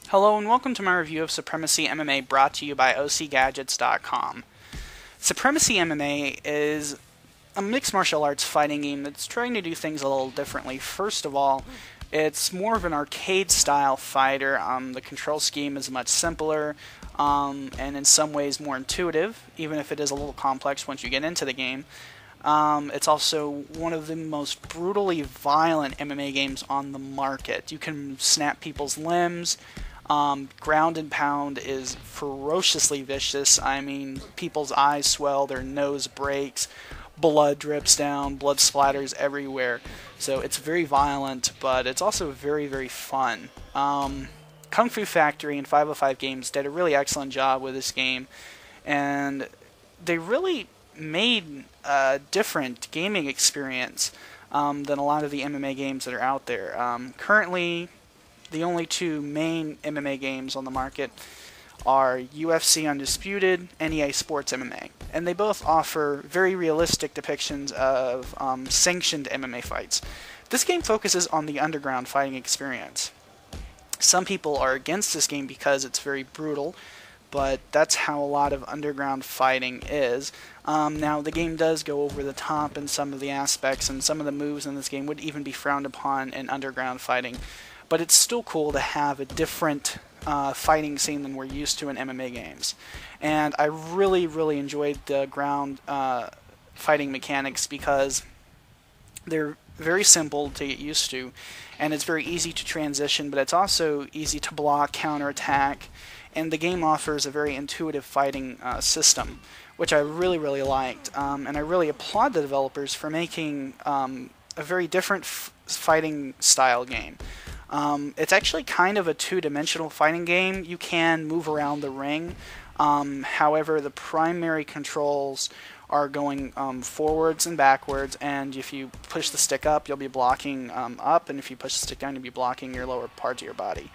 Hello and welcome to my review of Supremacy MMA brought to you by OCGadgets.com. Supremacy MMA is a mixed martial arts fighting game that's trying to do things a little differently. First of all, it's more of an arcade style fighter. The control scheme is much simpler and in some ways more intuitive, even if it is a little complex once you get into the game. It's also one of the most brutally violent MMA games on the market. You can snap people's limbs. Ground and pound is ferociously vicious. I mean, people's eyes swell, their nose breaks, blood drips down, blood splatters everywhere. So it's very violent, but it's also very, very fun. Kung Fu Factory and 505 Games did a really excellent job with this game, and they really made a different gaming experience than a lot of the MMA games that are out there. Currently, the only two main MMA games on the market are UFC Undisputed and EA Sports MMA, and they both offer very realistic depictions of sanctioned MMA fights. This game focuses on the underground fighting experience. Some people are against this game because it's very brutal, but that's how a lot of underground fighting is. Now, the game does go over the top in some of the aspects, and some of the moves in this game would even be frowned upon in underground fighting. But it's still cool to have a different fighting scene than we're used to in MMA games. And I really, really enjoyed the ground fighting mechanics because they're very simple to get used to, and it's very easy to transition, but it's also easy to block, counterattack, and the game offers a very intuitive fighting system, which I really, really liked. And I really applaud the developers for making a very different fighting style game. It's actually kind of a two-dimensional fighting game. You can move around the ring. However, the primary controls are going forwards and backwards, and if you push the stick up, you'll be blocking up, and if you push the stick down, you'll be blocking your lower parts of your body.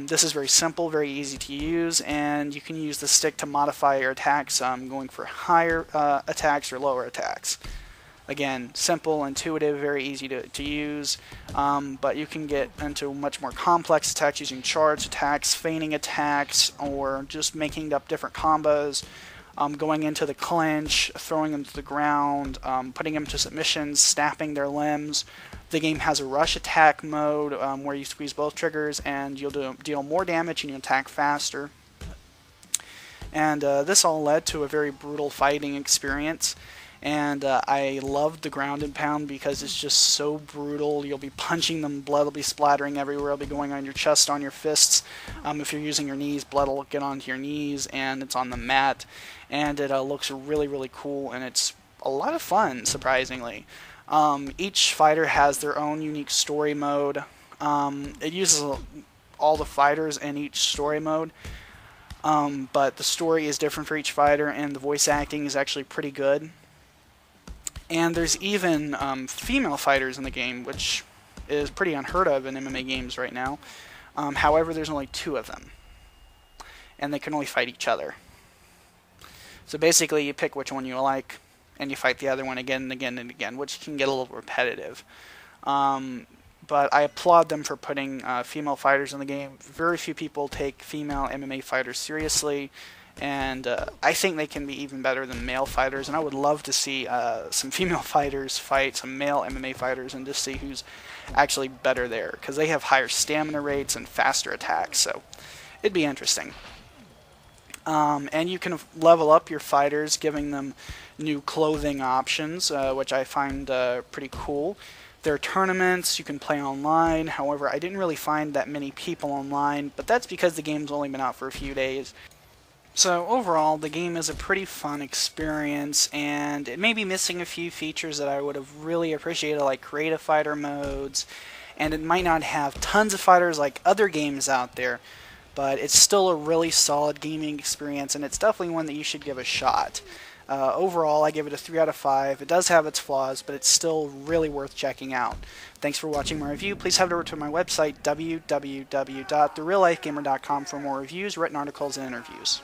This is very simple, very easy to use, and you can use the stick to modify your attacks, going for higher attacks or lower attacks. Again, simple, intuitive, very easy to use, but you can get into much more complex attacks using charge attacks, feigning attacks, or just making up different combos, going into the clinch, throwing them to the ground, putting them to submissions, snapping their limbs. The game has a rush attack mode where you squeeze both triggers and you'll deal more damage and you'll attack faster. And this all led to a very brutal fighting experience. And I loved the ground and pound because it's just so brutal. You'll be punching them, blood will be splattering everywhere. It'll be going on your chest, on your fists. If you're using your knees, blood will get onto your knees, and it's on the mat. And it looks really, really cool, and it's a lot of fun, surprisingly. Each fighter has their own unique story mode. It uses all the fighters in each story mode. But the story is different for each fighter, and the voice acting is actually pretty good. And there's even female fighters in the game, which is pretty unheard of in MMA games right now. However, there's only 2 of them, and they can only fight each other. So basically, you pick which one you like, and you fight the other one again and again and again, which can get a little repetitive. But I applaud them for putting female fighters in the game. Very few people take female MMA fighters seriously. And I think they can be even better than male fighters, and I would love to see some female fighters fight some male MMA fighters and just see who's actually better there, because they have higher stamina rates and faster attacks, so it'd be interesting. And you can level up your fighters, giving them new clothing options, which I find pretty cool. There are tournaments, you can play online. However, I didn't really find that many people online, but that's because the game's only been out for a few days. So overall, the game is a pretty fun experience, and it may be missing a few features that I would have really appreciated, like creative fighter modes, and it might not have tons of fighters like other games out there, but it's still a really solid gaming experience, and it's definitely one that you should give a shot. Overall, I give it a 3 out of 5. It does have its flaws, but it's still really worth checking out. Thanks for watching my review. Please head over to my website, www.thereallifegamer.com, for more reviews, written articles, and interviews.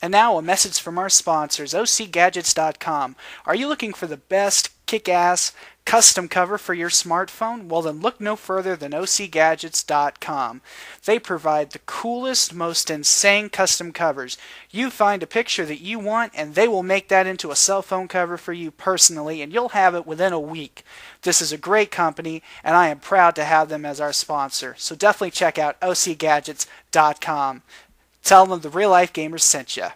And now, a message from our sponsors, OCGadgets.com. Are you looking for the best kick-ass custom cover for your smartphone? Well, then look no further than ocgadgets.com. They provide the coolest, most insane custom covers. You find a picture that you want, and they will make that into a cell phone cover for you personally, and you'll have it within a week. This is a great company, and I am proud to have them as our sponsor. So definitely check out ocgadgets.com. Tell them the Real Life Gamers sent you.